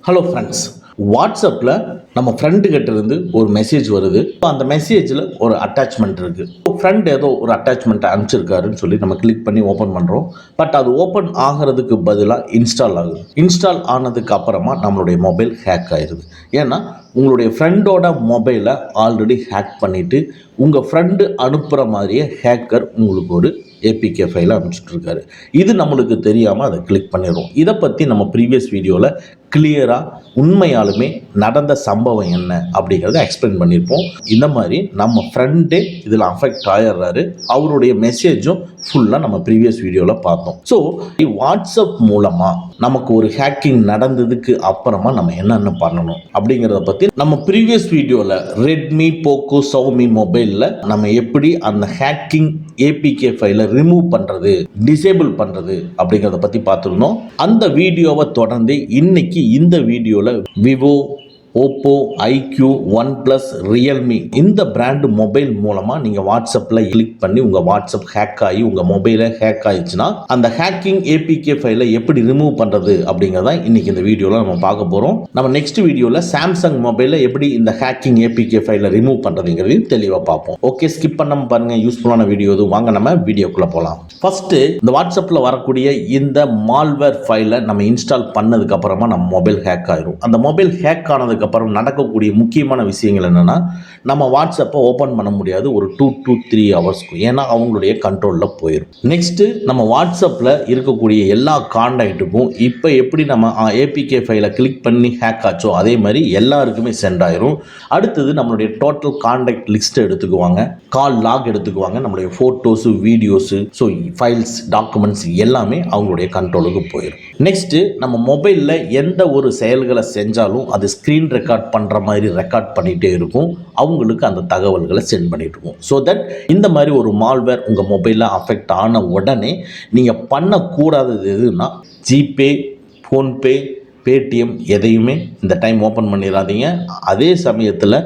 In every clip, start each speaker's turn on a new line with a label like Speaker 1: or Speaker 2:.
Speaker 1: Hello friends, வாட்ஸ்அப்பில் நம்ம ஃப்ரெண்டுக்கிட்ட இருந்து ஒரு மெசேஜ் வருது. அந்த மெசேஜில் ஒரு அட்டாச்மெண்ட் இருக்குது. ஃப்ரெண்ட் ஏதோ ஒரு அட்டாச்மெண்ட்டை அனுப்பிச்சிருக்காருன்னு சொல்லி நம்ம கிளிக் பண்ணி ஓப்பன் பண்ணுறோம். பட் அது ஓப்பன் ஆகிறதுக்கு பதிலாக இன்ஸ்டால் ஆகுது. இன்ஸ்டால் ஆனதுக்கு அப்புறமா நம்மளுடைய மொபைல் ஹேக் ஆயிடுது. ஏன்னா உங்களுடைய ஃப்ரெண்டோட மொபைலை ஆல்ரெடி ஹேக் பண்ணிவிட்டு உங்கள் ஃப்ரெண்டு அனுப்புகிற மாதிரியே ஹேக்கர் உங்களுக்கு ஒரு ஏபிகே ஃபைலை அனுப்பிச்சிட்ருக்காரு. இது நம்மளுக்கு தெரியாமல் அதை கிளிக் பண்ணிடுவோம். இதை பற்றி நம்ம ப்ரீவியஸ் வீடியோவில் கிளியராக உண்மையாலுமே நடந்த சம்பவம் என்ன அப்படிங்கிறத எக்ஸ்பிளைன் பண்ணியிருப்போம். இந்த மாதிரி நம்ம ஃப்ரெண்டே இதில் அஃபெக்ட் ஆகிடுறாரு. அவருடைய மெசேஜும் ஃபுல்லாக நம்ம ப்ரீவியஸ் வீடியோவில் பார்த்தோம். ஸோ வாட்ஸ்அப் மூலமாக நமக்கு ஒரு ஹேக்கிங் நடந்ததுக்கு அப்புறமா நம்ம என்னென்ன பண்ணணும் அப்படிங்கிறத பற்றி நம்ம ப்ரீவியஸ் வீடியோவில் ரெட்மி, போக்கோ, ஷாமி மொபைலில் நம்ம எப்படி அந்த ஹேக்கிங் ஏபிகே ஃபைலை ரிமூவ் பண்ணுறது, டிசேபிள் பண்ணுறது அப்படிங்கிறத பற்றி பார்த்துருந்தோம். அந்த வீடியோவை தொடர்ந்து இன்னைக்கு இந்த வீடியோவில் Vivo, Oppo, iQOO, OnePlus, Realme இந்த பிராண்டு மொபைல் மூலமாக நீங்கள் வாட்ஸ்அப்பில் கிளிக் பண்ணி உங்கள் வாட்ஸ்அப் ஹேக் ஆகி உங்கள் மொபைலை ஹேக் ஆயிடுச்சுன்னா அந்த ஹேக்கிங் ஏபிகே ஃபைலை எப்படி ரிமூவ் பண்ணுறது அப்படிங்கிறத இன்னைக்கு இந்த வீடியோவில் நம்ம பார்க்க போகிறோம். நம்ம நெக்ஸ்ட் வீடியோவில் சாம்சங் மொபைலில் எப்படி இந்த ஹேக்கிங் ஏபிகே ஃபைலை ரிமூவ் பண்ணுறதுங்கிறதையும் தெளிவாக பார்ப்போம். ஓகே, ஸ்கிப் பண்ணாமல் பாருங்கள், யூஸ்ஃபுல்லான வீடியோ இது. வாங்க நம்ம வீடியோக்குள்ளே போகலாம். ஃபஸ்ட்டு இந்த வாட்ஸ்அப்பில் வரக்கூடிய இந்த மால்வேர் ஃபைலை நம்ம இன்ஸ்டால் பண்ணதுக்கு அப்புறமா நம்ம மொபைல் ஹேக் ஆயிரும். அந்த மொபைல் ஹேக் ஆனதுக்கு அப்புறம் நடக்கக்கூடிய முக்கியமான விஷயங்கள் என்னன்னா, நம்ம வாட்ஸ்அப்பை ஓப்பன் பண்ண முடியாது ஒரு 2 to 3 ஹவர்ஸ்க்கு. ஏன்னா அவங்களுடைய கண்ட்ரோலில் போயிடும். நெக்ஸ்ட்டு நம்ம வாட்ஸ்அப்பில் இருக்கக்கூடிய எல்லா கான்டாக்ட்டுக்கும் இப்போ எப்படி நம்ம ஏபிகே ஃபைலை கிளிக் பண்ணி ஹேக் ஆச்சோ அதே மாதிரி எல்லாருக்குமே சென்ட் ஆயிரும். அடுத்தது நம்மளுடைய டோட்டல் கான்டாக்ட் லிஸ்ட்டை எடுத்துக்குவாங்க, கால் லாக் எடுத்துக்குவாங்க, நம்மளுடைய photos, videos, so files, documents எல்லாமே அவங்களுடைய கண்ட்ரோலுக்கு போயிடும். நெக்ஸ்ட்டு நம்ம மொபைலில் எந்த ஒரு செயல்களை செஞ்சாலும் அது ஸ்க்ரீன் ரெக்கார்ட் பண்ணுற மாதிரி ரெக்கார்ட் பண்ணிகிட்டே இருக்கும். அவங்களுக்கு அந்த தகவல்களை சென்ட் பண்ணிட்டு இருக்கும். ஸோ தட் இந்த மாதிரி ஒரு மால்வேர் உங்கள் மொபைலில் அஃபெக்ட் ஆன உடனே நீங்கள் பண்ணக்கூடாதது எதுன்னா, ஜிபே, ஃபோன்பே, பேடிஎம் எதையுமே இந்த டைம் ஓப்பன் பண்ணிடாதீங்க. அதே சமயத்தில்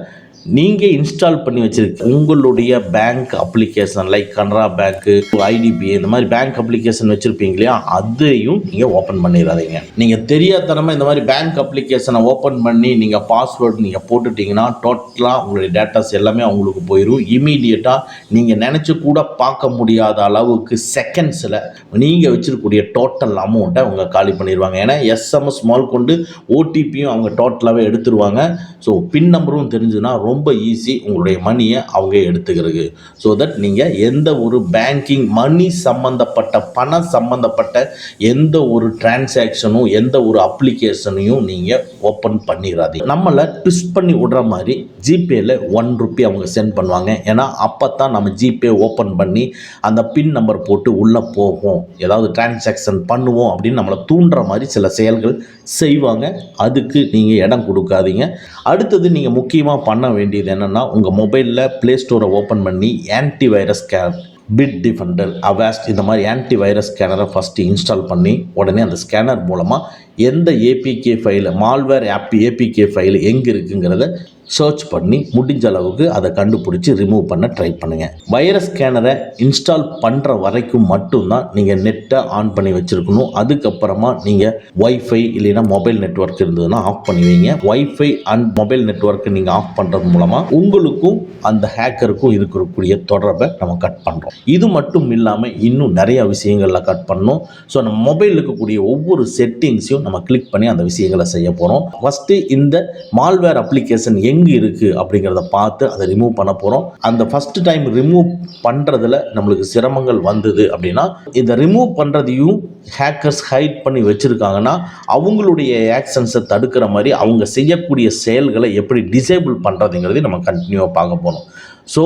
Speaker 1: நீங்கள் இன்ஸ்டால் பண்ணி வச்சுருக்க உங்களுடைய பேங்க் அப்ளிகேஷன் லைக் கனரா பேங்க்கு, ஐடிபிஐ இந்த மாதிரி பேங்க் அப்ளிகேஷன் வச்சுருப்பீங்க இல்லையா, அதையும் நீங்கள் ஓப்பன் பண்ணிடாதீங்க. நீங்கள் தெரியாதனமாக இந்த மாதிரி பேங்க் அப்ளிகேஷனை ஓப்பன் பண்ணி நீங்கள் பாஸ்வேர்டு நீங்கள் போட்டுட்டிங்கன்னா டோட்டலாக உங்களுடைய டேட்டாஸ் எல்லாமே அவங்களுக்கு போயிடும். இமீடியட்டாக நீங்கள் நினச்சி கூட பார்க்க முடியாத அளவுக்கு செகண்ட்ஸில் நீங்கள் வச்சுருக்கக்கூடிய டோட்டல் அமௌண்ட்டை அவங்க காலி பண்ணிடுவாங்க. ஏன்னா எஸ்எம்எஸ் மால் கொண்டு ஓடிபியும் அவங்க டோட்டலாகவே எடுத்துருவாங்க. ஸோ பின் நம்பரும் தெரிஞ்சுன்னா ரொம்ப ஈஸி உங்களுடைய மணியை அவங்க எடுத்துக்கிறது. ஸோ தட் நீங்கள் எந்த ஒரு பேங்கிங் மணி சம்மந்தப்பட்ட பணம் சம்மந்தப்பட்ட எந்த ஒரு டிரான்சாக்ஷனும் எந்த ஒரு அப்ளிகேஷனையும் நீங்கள் ஓப்பன் பண்ணிடாதீங்க. நம்மளை ட்விஸ்ட் பண்ணி விடுற மாதிரி ஜிபேயில் ₹1 அவங்க சென்ட் பண்ணுவாங்க. ஏன்னா அப்போ தான் நம்ம ஜிபே ஓப்பன் பண்ணி அந்த பின் நம்பர் போட்டு உள்ளே போவோம், ஏதாவது டிரான்சாக்ஷன் பண்ணுவோம் அப்படின்னு நம்மளை தூண்டுற மாதிரி சில செயல்கள் செய்வாங்க. அதுக்கு நீங்கள் இடம் கொடுக்காதீங்க. அடுத்தது நீங்கள் முக்கியமாக பண்ண வேண்டியது என்னென்னா, உங்கள் மொபைலில் ப்ளே ஸ்டோரை ஓப்பன் பண்ணி anti virus scanner, bit Defender, Avast இந்த மாதிரி ஆன்டி வைரஸ் ஸ்கேனரை ஃபஸ்ட்டு இன்ஸ்டால் பண்ணி உடனே அந்த ஸ்கேனர் மூலமாக எந்த APK file, malware APK file எங்கே இருக்குங்கிறத சர்ச் பண்ணி முடிஞ்ச அளவுக்கு அதை கண்டுபிடிச்சி ரிமூவ் பண்ண ட்ரை பண்ணுங்கள். வைரஸ் ஸ்கேனரை இன்ஸ்டால் பண்ணுற வரைக்கும் மட்டும்தான் நீங்கள் நெட்டை ஆன் பண்ணி வச்சுருக்கணும். அதுக்கப்புறமா நீங்கள் ஒய்ஃபை இல்லைன்னா மொபைல் நெட்ஒர்க் இருந்ததுன்னா ஆஃப் பண்ணி வைங்க. ஒய்ஃபை அண்ட் மொபைல் நெட்ஒர்க்கை நீங்கள் ஆஃப் பண்ணுறது மூலமாக உங்களுக்கும் அந்த ஹேக்கருக்கும் இருக்கக்கூடிய தொடர்பை நம்ம கட் பண்ணுறோம். இது மட்டும் இல்லாமல் இன்னும் நிறைய விஷயங்களில் கட் பண்ணணும். ஸோ நம்ம மொபைலில் இருக்கக்கூடிய ஒவ்வொரு செட்டிங்ஸையும் நம்ம கிளிக் பண்ணி அந்த விஷயங்களை செய்ய போகிறோம். ஃபஸ்ட்டு இந்த மால்வேர் அப்ளிகேஷன் எங்கே இருக்குது அப்படிங்கிறத பார்த்து அதை ரிமூவ் பண்ண போகிறோம். அந்த ஃபஸ்ட் டைம் ரிமூவ் பண்ணுறதுல நம்மளுக்கு சிரமங்கள் வந்தது அப்படின்னா, இந்த ரிமூவ் பண்ணுறதையும் ஹேக்கர்ஸ் ஹைட் பண்ணி வச்சுருக்காங்கன்னா அவங்களுடைய ஆக்ஷன்ஸை தடுக்கிற மாதிரி அவங்க செய்யக்கூடிய செயல்களை எப்படி டிசேபிள் பண்ணுறதுங்கிறதையும் நம்ம கண்டினியூவாக பார்க்க போகிறோம். ஸோ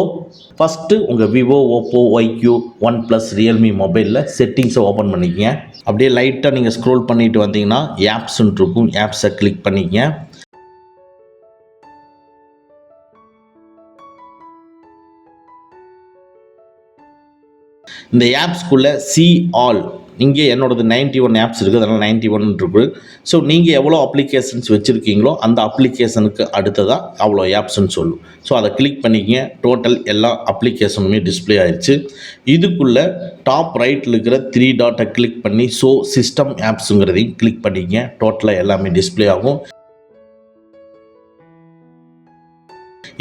Speaker 1: ஃபஸ்ட்டு உங்கள் Vivo, Oppo, iQOO, OnePlus, Realme மொபைலில் செட்டிங்ஸை ஓப்பன் பண்ணிக்கங்க. அப்படியே லைட்டாக நீங்கள் ஸ்க்ரோல் பண்ணிட்டு வந்தீங்கன்னா ஆப்ஸ்ன்னு இருக்கும், ஆப்ஸை கிளிக் பண்ணிக்கங்க. இந்த ஆப்ஸ்குள்ளே சி ஆல், இங்கே என்னோடது 91 ஆப்ஸ் இருக்குது, அதனால் 91 இருக்குது. ஸோ நீங்கள் எவ்வளோ அப்ளிகேஷன்ஸ் வச்சுருக்கீங்களோ அந்த அப்ளிகேஷனுக்கு அடுத்ததாக அவ்வளோ ஆப்ஸ்ன்னு சொல்லும். ஸோ அதை கிளிக் பண்ணிக்கங்க. டோட்டல் எல்லா அப்ளிகேஷனுமே டிஸ்பிளே ஆயிடுச்சு. இதுக்குள்ளே டாப் ரைட்டில் இருக்கிற 3 டாட்டை கிளிக் பண்ணி ஸோ சிஸ்டம் ஆப்ஸுங்கிறதையும் கிளிக் பண்ணிக்கங்க. டோட்டலாக எல்லாமே டிஸ்பிளே ஆகும்.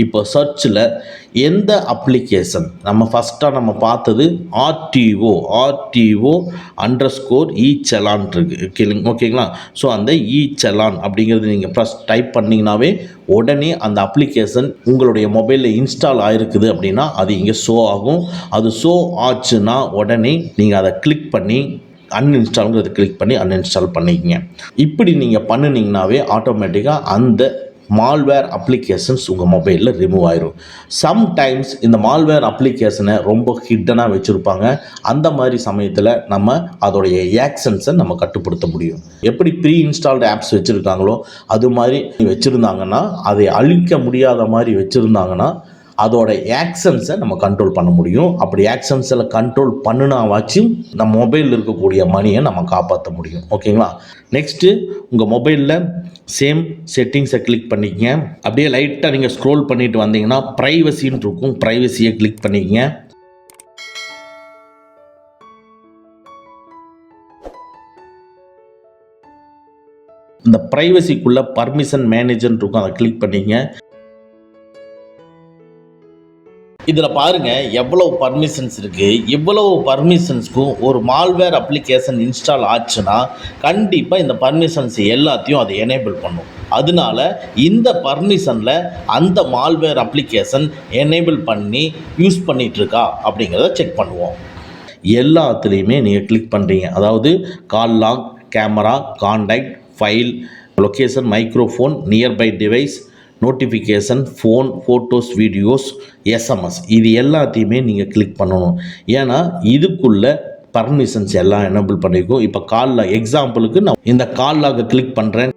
Speaker 1: இப்போ சர்ச்சில் எந்த அப்ளிகேஷன் நம்ம ஃபஸ்ட்டாக நம்ம பார்த்தது ஆர்டிஓ அண்டர்ஸ்கோர் இ செலான் இருக்கு ஓகேங்களா. ஸோ அந்த இ செலான் அப்படிங்கிறது நீங்கள் ப்ரெஸ் டைப் பண்ணிங்கனாவே உடனே அந்த அப்ளிகேஷன் உங்களுடைய மொபைலில் இன்ஸ்டால் ஆகிருக்குது அப்படின்னா அது இங்கே ஷோ ஆகும். அது ஷோ ஆச்சுன்னா உடனே நீங்கள் அதை கிளிக் பண்ணி அன்இன்ஸ்டாலுங்கிறத கிளிக் பண்ணி அன்இன்ஸ்டால் பண்ணிக்கங்க. இப்படி நீங்கள் பண்ணினீங்கனாவே ஆட்டோமேட்டிக்காக அந்த மால்வேர் அப்ளிகேஷன்ஸ் உங்கள் மொபைலில் ரிமூவ் ஆயிரும். சம்டைம்ஸ் இந்த மால்வேர் அப்ளிகேஷனை ரொம்ப ஹிட்டனாக வச்சுருப்பாங்க. அந்த மாதிரி சமயத்தில் நம்ம அதோடைய ஆக்ஷன்ஸை நம்ம கட்டுப்படுத்த முடியும். எப்படி ப்ரீ இன்ஸ்டால்டு ஆப்ஸ் வச்சுருக்காங்களோ அது மாதிரி வச்சுருந்தாங்கன்னா, அதை அழிக்க முடியாத மாதிரி வச்சுருந்தாங்கன்னா அதோட ஆக்ஷன்ஸை நம்ம கண்ட்ரோல் பண்ண முடியும். அப்படி ஆக்ஷன்ஸில் கண்ட்ரோல் பண்ணினாவாச்சும் நம்ம மொபைலில் இருக்கக்கூடிய மணியை நம்ம காப்பாற்ற முடியும். ஓகேங்களா. நெக்ஸ்ட்டு உங்கள் மொபைலில் சேம் செட்டிங்ஸை கிளிக் பண்ணிக்கங்க. அப்படியே லைட்டாக நீங்கள் ஸ்க்ரோல் பண்ணிட்டு வந்தீங்கன்னா ப்ரைவசின்னு இருக்கும். ப்ரைவசியை கிளிக் பண்ணிக்கங்க. இந்த ப்ரைவசிக்குள்ளே பர்மிஷன் மேனேஜர் இருக்கும், அதை கிளிக் பண்ணிக்கங்க. இதில் பாருங்கள் எவ்வளோ பர்மிஷன்ஸ் இருக்குது. இவ்வளவு பர்மிஷன்ஸ்க்கும் ஒரு மால்வேர் அப்ளிகேஷன் இன்ஸ்டால் ஆச்சுன்னா கண்டிப்பாக இந்த பர்மிஷன்ஸ் எல்லாத்தையும் அதை எனேபிள் பண்ணும். அதனால இந்த பர்மிஷனில் அந்த மால்வேர் அப்ளிகேஷன் எனேபிள் பண்ணி யூஸ் பண்ணிகிட்ருக்கா அப்படிங்கிறத செக் பண்ணுவோம். எல்லாத்துலேயுமே நீங்கள் கிளிக் பண்ணுறீங்க. அதாவது call log, camera, contact, file, location, microphone, nearby device, notification, phone, photos, videos, SMS, இது எல்லாத்தையுமே நீங்கள் கிளிக் பண்ணணும். ஏன்னா இதுக்குள்ளே பர்மிஷன்ஸ் எல்லாம் எனேபிள் பண்ணியிருக்கோம். இப்போ கால் லாக் எக்ஸாம்பிளுக்கு நான் இந்த கால் லாக்கை கிளிக் பண்ணுறேன்.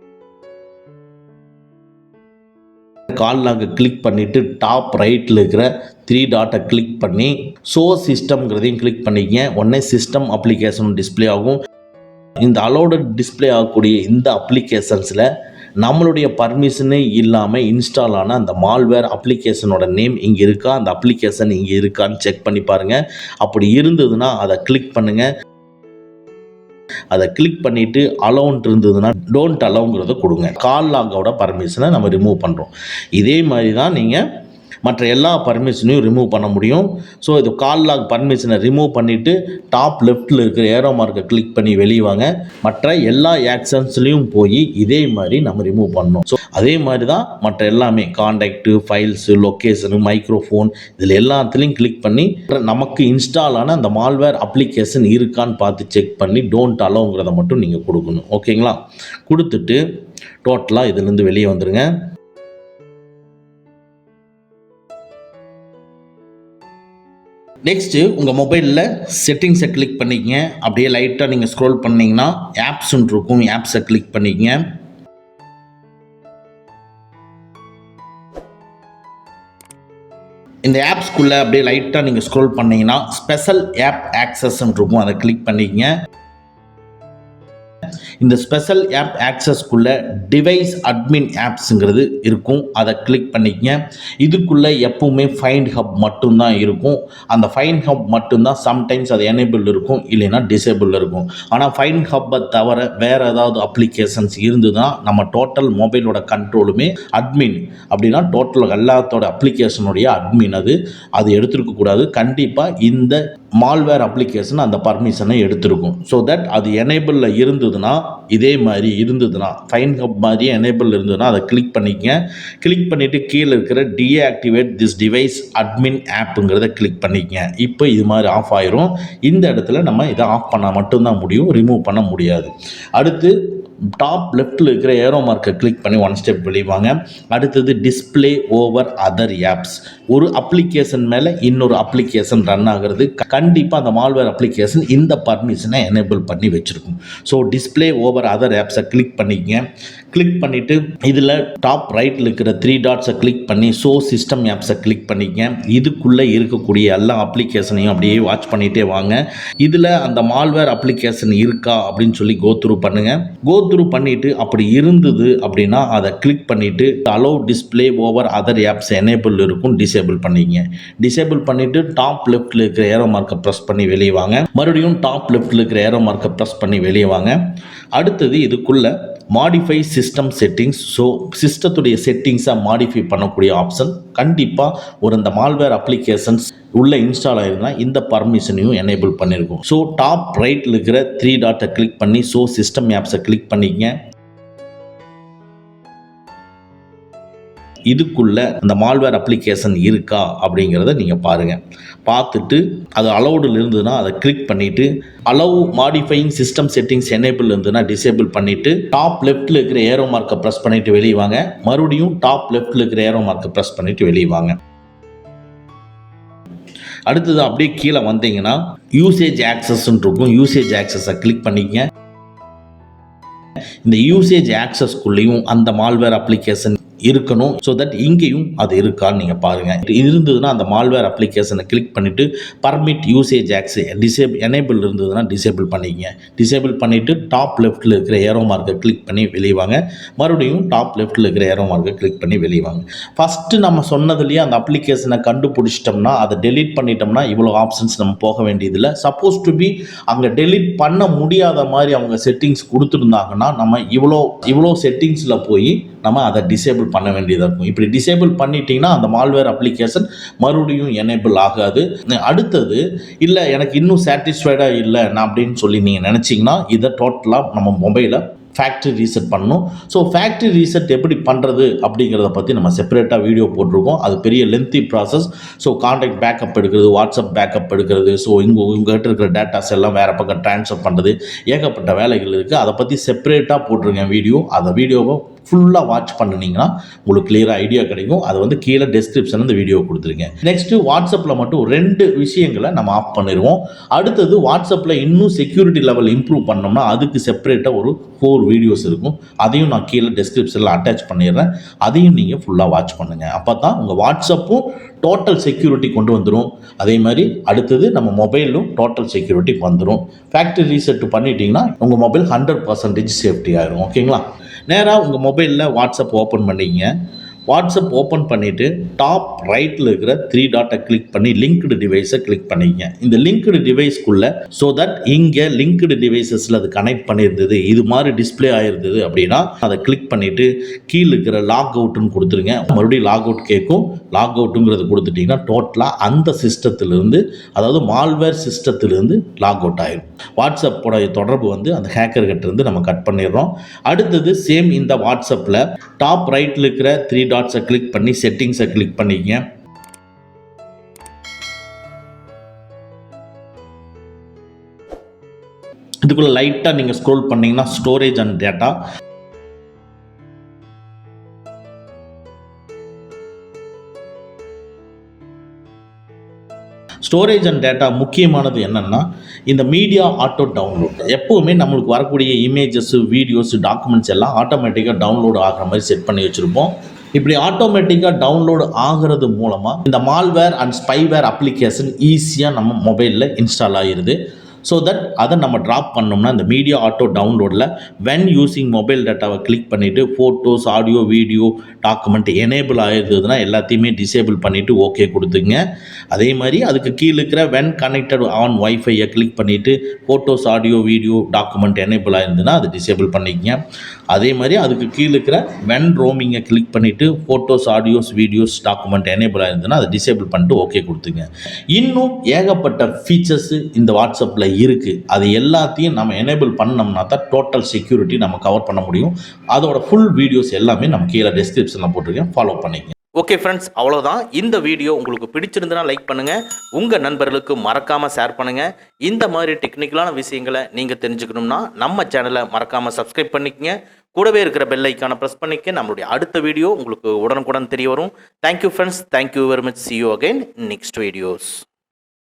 Speaker 1: கால் லாக்கை கிளிக் பண்ணிவிட்டு டாப் ரைட்டில் இருக்கிற 3 டாட்டை கிளிக் பண்ணி ஷோ சிஸ்டம்ங்கிறதையும் கிளிக் பண்ணிக்கங்க. உடனே சிஸ்டம் அப்ளிகேஷன் டிஸ்பிளே ஆகும். இந்த அலோடு டிஸ்பிளே ஆகக்கூடிய இந்த அப்ளிகேஷன்ஸில் நம்மளுடைய பர்மிஷனே இல்லாமல் இன்ஸ்டால் ஆன அந்த மால்வேர் அப்ளிகேஷனோட நேம் இங்கே இருக்கா, அந்த அப்ளிகேஷன் இங்கே இருக்கான்னு செக் பண்ணி பாருங்கள். அப்படி இருந்ததுன்னா அதை கிளிக் பண்ணுங்கள். அதை கிளிக் பண்ணிவிட்டு அலோன்ட் இருந்ததுன்னா டோன்ட் அலோங்கிறத கொடுங்க. கால் லாகோட பர்மிஷனை நம்ம ரிமூவ் பண்ணுறோம். இதே மாதிரி தான் நீங்கள் மற்ற எல்லா பர்மிஷனையும் ரிமூவ் பண்ண முடியும். ஸோ இது கால் லாக் பர்மிஷனை ரிமூவ் பண்ணிவிட்டு டாப் லெஃப்ட்டில் இருக்கிற ஏரோ மார்க்கை கிளிக் பண்ணி வெளியே வாங்க. மற்ற எல்லா ஆக்ஷன்ஸ்லேயும் போய் இதே மாதிரி நம்ம ரிமூவ் பண்ணணும். ஸோ அதே மாதிரி தான் மற்ற எல்லாமே கான்டாக்டு, ஃபைல்ஸு, லொக்கேஷனு, மைக்ரோஃபோன், இதில் எல்லாத்துலேயும் கிளிக் பண்ணி நமக்கு இன்ஸ்டால் ஆன அந்த மால்வேர் அப்ளிகேஷன் இருக்கான்னு பார்த்து செக் பண்ணி டோன்ட் அலோங்கிறத மட்டும் நீங்கள் கொடுக்கணும். ஓகேங்களா. கொடுத்துட்டு டோட்டலாக இதிலேருந்து வெளியே வந்துடுங்க. நெக்ஸ்ட்டு உங்கள் மொபைலில் செட்டிங்ஸை கிளிக் பண்ணிக்கங்க. அப்படியே லைட்டாக நீங்கள் ஸ்க்ரோல் பண்ணிங்கன்னா ஆப்ஸ்ன்னு இருக்கும், ஆப்ஸை கிளிக் பண்ணிக்கங்க. இந்த ஆப்ஸ்குள்ளே அப்படியே லைட்டாக நீங்கள் ஸ்க்ரோல் பண்ணிங்கன்னா ஸ்பெஷல் ஆப் ஆக்சஸ்ன்னு இருக்கும், அதை கிளிக் பண்ணிக்கங்க. இந்த ஸ்பெஷல் ஆப் ஆக்சஸ்க்குள்ளே டிவைஸ் அட்மின் ஆப்ஸுங்கிறது இருக்கும், அதை கிளிக் பண்ணிக்கங்க. இதுக்குள்ளே எப்பவுமே ஃபைண்ட் ஹப் மட்டும்தான் இருக்கும். அந்த ஃபைண்ட் ஹப் மட்டும்தான் சம்டைம்ஸ் அது எனேபிள் இருக்கும், இல்லைன்னா டிசேபிள் இருக்கும். ஆனால் ஃபைண்ட் ஹப்பை தவிர வேறு ஏதாவது அப்ளிகேஷன்ஸ் இருந்ததுன்னா நம்ம டோட்டல் மொபைலோட கண்ட்ரோலுமே அட்மின் அப்படின்னா டோட்டல் எல்லாத்தோட அப்ளிகேஷனுடைய அட்மின் அது எடுத்துருக்கக்கூடாது. கண்டிப்பாக இந்த மால்வேர் அப்ளிகேஷன் அந்த பர்மிஷனை எடுத்திருக்கும். ஸோ தட் அது எனேபிளில் இருந்ததுன்னா இதே மாதிரி இருந்ததுன்னா ஃபைன் ஹப் மாதிரியே எனேபிள் இருந்ததுன்னா அதை கிளிக் பண்ணிக்கங்க. கிளிக் பண்ணிவிட்டு கீழே இருக்கிற டீஆக்டிவேட் திஸ் டிவைஸ் அட்மின் ஆப்புங்கிறத கிளிக் பண்ணிக்கங்க. இப்போ இது மாதிரி ஆஃப் ஆயிரும். இந்த இடத்துல நம்ம இதை ஆஃப் பண்ணால் மட்டும்தான் முடியும், ரிமூவ் பண்ண முடியாது. அடுத்து டாப் லெஃப்ட்டில் இருக்கிற ஏரோ மார்க்கை கிளிக் பண்ணி 1 ஸ்டெப் வெளிவாங்க. அடுத்தது டிஸ்பிளே ஓவர் அதர் ஆப்ஸ். ஒரு அப்ளிகேஷன் மேலே இன்னொரு அப்ளிகேஷன் ரன் ஆகிறது. கண்டிப்பாக அந்த மால்வேர் அப்ளிகேஷன் இந்த பர்மிஷனை எனேபிள் பண்ணி வச்சுருக்கும். ஸோ டிஸ்பிளே ஓவர் அதர் ஆப்ஸை கிளிக் பண்ணிக்கங்க. கிளிக் பண்ணிவிட்டு இதில் டாப் ரைட்டில் இருக்கிற 3 டாட்ஸை கிளிக் பண்ணி ஷோ சிஸ்டம் ஆப்ஸை கிளிக் பண்ணிக்கங்க. இதுக்குள்ளே இருக்கக்கூடிய எல்லா அப்ளிகேஷனையும் அப்படியே வாட்ச் பண்ணிகிட்டே வாங்க. இதில் அந்த மால்வேர் அப்ளிகேஷன் இருக்கா அப்படின்னு சொல்லி கோத்ரூ பண்ணுங்கள். கோத்ரூ பண்ணிவிட்டு அப்படி இருந்தது அப்படின்னா அதை கிளிக் பண்ணிவிட்டு allow display over other apps enable இருக்கும், டிசேபிள் பண்ணிக்கங்க. டிசேபிள் பண்ணிவிட்டு டாப் லெஃப்ட்டில் இருக்கிற ஏரோ மார்க்கை ப்ரெஸ் பண்ணி வெளியே வாங்க. மறுபடியும் டாப் லெஃப்ட்டில் இருக்கிற ஏரோ மார்க்கை ப்ரெஸ் பண்ணி வெளியே வாங்க. அடுத்தது இதுக்குள்ளே மாடிஃபை சிஸ்டம் செட்டிங்ஸ். ஸோ சிஸ்டத்துடைய செட்டிங்ஸை மாடிஃபை பண்ணக்கூடிய ஆப்ஷன் கண்டிப்பாக ஒரு இந்த மால்வேர் அப்ளிகேஷன்ஸ் உள்ள இன்ஸ்டால் ஆயிருந்தா இந்த பர்மிஷனையும் எனேபிள் பண்ணியிருக்கோம். ஸோ டாப் ரைட்டில் இருக்கிற 3 டாட்டை கிளிக் பண்ணி ஸோ சிஸ்டம் ஆப்ஸை கிளிக் பண்ணிக்கங்க. இதுக்குள்ள அந்த மால்வேர் அப்ளிகேஷன் இருக்கா அப்படிங்கிறத நீங்கள் பாருங்கள். பார்த்துட்டு அது அலௌடில் இருந்ததுன்னா அதை கிளிக் பண்ணிவிட்டு allow modifying system settings enable இருந்ததுன்னா டிசேபிள் பண்ணிவிட்டு டாப் லெஃப்ட்டில் இருக்கிற ஏரோ மார்க்கை ப்ரெஸ் பண்ணிவிட்டு வெளியே வாங்க. மறுபடியும் டாப் லெஃப்ட்டில் இருக்கிற ஏரோ மார்க்கை ப்ரெஸ் பண்ணிவிட்டு வெளியே வாங்க. அடுத்தது அப்படியே கீழே வந்தீங்கன்னா யூசேஜ் ஆக்சஸ்ன்னு இருக்கும். யூசேஜ் ஆக்சஸை கிளிக் பண்ணிக்கங்க. இந்த யூசேஜ் ஆக்சஸ்க்குள்ளேயும் அந்த மால்வேர் அப்ளிகேஷன் இருக்கணும். ஸோ தட் இங்கேயும் அது இருக்கான்னு நீங்கள் பாருங்கள். இருந்ததுன்னா அந்த மால்வேர் அப்ளிகேஷனை கிளிக் பண்ணிவிட்டு பர்மிட் யூசேஜ் ஆக்சஸ் எனேபிள் இருந்ததுன்னா டிசேபிள் பண்ணிக்கங்க. டிசேபிள் பண்ணிவிட்டு டாப் லெஃப்ட்டில் இருக்கிற ஏரோ மார்க்கை கிளிக் பண்ணி வெளியே வாங்க. மறுபடியும் டாப் லெஃப்ட்டில் இருக்கிற ஏரோ மார்க்கை கிளிக் பண்ணி வெளியே வாங்க. ஃபஸ்ட்டு நம்ம சொன்னதுலேயே அந்த அப்ளிகேஷனை கண்டுபிடிச்சிட்டோம்னா அதை டெலீட் பண்ணிட்டோம்னா இவ்வளோ ஆப்ஷன்ஸ் நம்ம போக வேண்டியதில்லை. சப்போஸ் டு பி அங்கே டெலீட் பண்ண முடியாத மாதிரி அவங்க செட்டிங்ஸ் கொடுத்துருந்தாங்கன்னா நம்ம இவ்வளோ செட்டிங்ஸில் போய் நம்ம அதை டிசேபிள் பண்ண வேண்டியதாக இருக்கும். இப்படி டிசேபிள் பண்ணிட்டீங்கன்னா அந்த மால்வேர் அப்ளிகேஷன் மறுபடியும் எனேபிள் ஆகாது. அடுத்தது இல்லை எனக்கு இன்னும் சாட்டிஸ்ஃபைடாக இல்லை நான் அப்படின்னு சொல்லி நீங்கள் நினச்சிங்கன்னா இதை டோட்டலாக நம்ம மொபைலை ஃபேக்ட்ரி ரீசெட் பண்ணணும். ஸோ ஃபேக்ட்ரி ரீசெட் எப்படி பண்ணுறது அப்படிங்கிறத பற்றி நம்ம செப்பரேட்டாக வீடியோ போட்டிருக்கோம். அது பெரிய lengthy process. So contact backup எடுக்கிறது, வாட்ஸ்அப் பேக்கப் எடுக்கிறது, ஸோ உங்கள்கிட்ட இருக்கிற டேட்டாஸ் எல்லாம் வேறு பக்கம் ட்ரான்ஸ்ஃபர் பண்ணுறது, ஏகப்பட்ட வேலைகள் இருக்குது. அதை பற்றி செப்பரேட்டாக போட்டிருக்கேன் வீடியோ. அந்த வீடியோவை ஃபுல்லாக வாட்ச் பண்ணினீங்கன்னா உங்களுக்கு கிளியராக ஐடியா கிடைக்கும். அது வந்து கீழே டெஸ்கிரிப்ஷனில் இந்த வீடியோ கொடுத்துருக்கேன். நெக்ஸ்ட்டு வாட்ஸ்அப்பில் மட்டும் 2 விஷயங்களை நம்ம ஆஃப் பண்ணிடுவோம். அடுத்தது வாட்ஸ்அப்பில் இன்னும் செக்யூரிட்டி லெவல் இம்ப்ரூவ் பண்ணோம்னா அதுக்கு செப்பரேட்டாக ஒரு 4 வீடியோஸ் இருக்கும். அதையும் நான் கீழே டெஸ்கிரிப்ஷனில் அட்டாச் பண்ணிடுறேன். அதையும் நீங்கள் ஃபுல்லாக வாட்ச் பண்ணுங்கள். அப்போ தான் உங்கள் வாட்ஸ்அப்பும் டோட்டல் செக்யூரிட்டி கொண்டு வந்துடும். அதே மாதிரி அடுத்தது நம்ம மொபைலும் டோட்டல் செக்யூரிட்டி வந்துடும். ஃபேக்ட்ரி ரீசெட் பண்ணிட்டீங்கன்னா உங்கள் மொபைல் 100% சேஃப்டி ஆயிரும். ஓகேங்களா? நேராக உங்கள் மொபைலில் வாட்ஸ்அப் ஓப்பன் பண்ணிங்க. வாட்ஸ்அப் ஓப்பன் பண்ணிவிட்டு டாப் ரைட்டில் இருக்கிற 3 டாட்டை கிளிக் பண்ணி லிங்க்டு டிவைஸை கிளிக் பண்ணிக்கங்க. இந்த லிங்க்டு டிவைஸ்க்குள்ளே ஸோ தட் இங்கே லிங்க்டு டிவைசஸில் அது கனெக்ட் பண்ணியிருந்தது இது மாதிரி டிஸ்பிளே ஆகிருந்தது அப்படின்னா அதை கிளிக் பண்ணிவிட்டு கீழே இருக்கிற லாக் அவுட்டுன்னு கொடுத்துருங்க. மறுபடியும் லாக் அவுட் கேட்கும். லாக் அவுட்டுங்கிறது கொடுத்துட்டிங்கன்னா டோட்டலாக அந்த சிஸ்டத்திலிருந்து, அதாவது மால்வேர் சிஸ்டத்திலிருந்து லாக் அவுட் ஆகிடும். வாட்ஸ்அப்போட தொடர்பு வந்து அந்த ஹேக்கர்கிட்டேருந்து நம்ம கட் பண்ணிடுறோம். அடுத்தது சேம் இந்த வாட்ஸ்அப்பில் டாப் ரைட்டில் இருக்கிற 3 டாட்ஸை கிளிக் பண்ணி செட்டிங்ஸை கிளிக் பண்ணிக்கங்க. இதுக்குள்ள லைட்டாக நீங்கள் ஸ்க்ரோல் பண்ணீங்கன்னா storage and data, storage and data முக்கியமானது என்னென்னா இந்த மீடியா ஆட்டோ டவுன்லோட். எப்போவுமே நம்மளுக்கு வரக்கூடிய இமேஜஸ், வீடியோஸ், டாக்குமெண்ட்ஸ் எல்லாம் ஆட்டோமேட்டிக்காக டவுன்லோடு ஆகிற மாதிரி செட் பண்ணி வச்சுருப்போம். இப்படி ஆட்டோமேட்டிக்காக டவுன்லோடு ஆகிறது மூலமாக இந்த மால்வேர் அண்ட் ஸ்பைவேர் அப்ளிகேஷன் ஈஸியாக நம்ம மொபைலில் இன்ஸ்டால் ஆகிடுது. ஸோ தட் அதை நம்ம ட்ராப் பண்ணோம்னா இந்த மீடியா ஆட்டோ டவுன்லோடில் வென் யூஸிங் மொபைல் டேட்டாவை கிளிக் பண்ணிவிட்டு photos, audio, video, document enable ஆகிருந்ததுன்னா எல்லாத்தையுமே டிசேபிள் பண்ணிவிட்டு ஓகே கொடுத்துங்க. அதே மாதிரி அதுக்கு கீழே இருக்கிற வென் கனெக்டட் ஆன் வைஃபையை கிளிக் பண்ணிவிட்டு photos, audio, video, document enable ஆகிருந்ததுன்னா அது டிசேபிள் பண்ணிக்கங்க. அதே மாதிரி அதுக்கு கீழே இருக்கிற வென் ரோமிங்கை கிளிக் பண்ணிவிட்டு photos, audios, videos, document enable ஆகிருந்ததுன்னா அதை டிசேபிள் பண்ணிட்டு ஓகே கொடுத்துங்க. இன்னும் ஏகப்பட்ட ஃபீச்சர்ஸு இந்த வாட்ஸ்அப்பில் இருக்குது. அது எல்லாத்தையும் நம்ம எனேபிள் பண்ணோம்னா தான் டோட்டல் செக்யூரிட்டி நம்ம கவர் பண்ண முடியும். அதோட ஃபுல் வீடியோஸ் எல்லாமே நம்ம கீழே டெஸ்கிரிப்ஷனில் போட்டிருக்கேன், ஃபாலோ பண்ணிக்கங்க.
Speaker 2: ஓகே ஃப்ரெண்ட்ஸ், அவ்வளோதான். இந்த வீடியோ உங்களுக்கு பிடிச்சிருந்தனா லைக் பண்ணுங்கள், உங்கள் நண்பர்களுக்கு மறக்காமல் ஷேர் பண்ணுங்கள். இந்த மாதிரி டெக்னிக்கலான விஷயங்களை நீங்கள் தெரிஞ்சுக்கணும்னா நம்ம சேனலை மறக்காமல் சப்ஸ்கிரைப் பண்ணிக்கங்க. கூடவே இருக்கிற பெல் ஐக்கானை ப்ரெஸ் பண்ணிக்க. நம்மளுடைய அடுத்த வீடியோ உங்களுக்கு உடனுக்குடன் தெரிய வரும். Thank you friends, thank you very much. see you again next videos.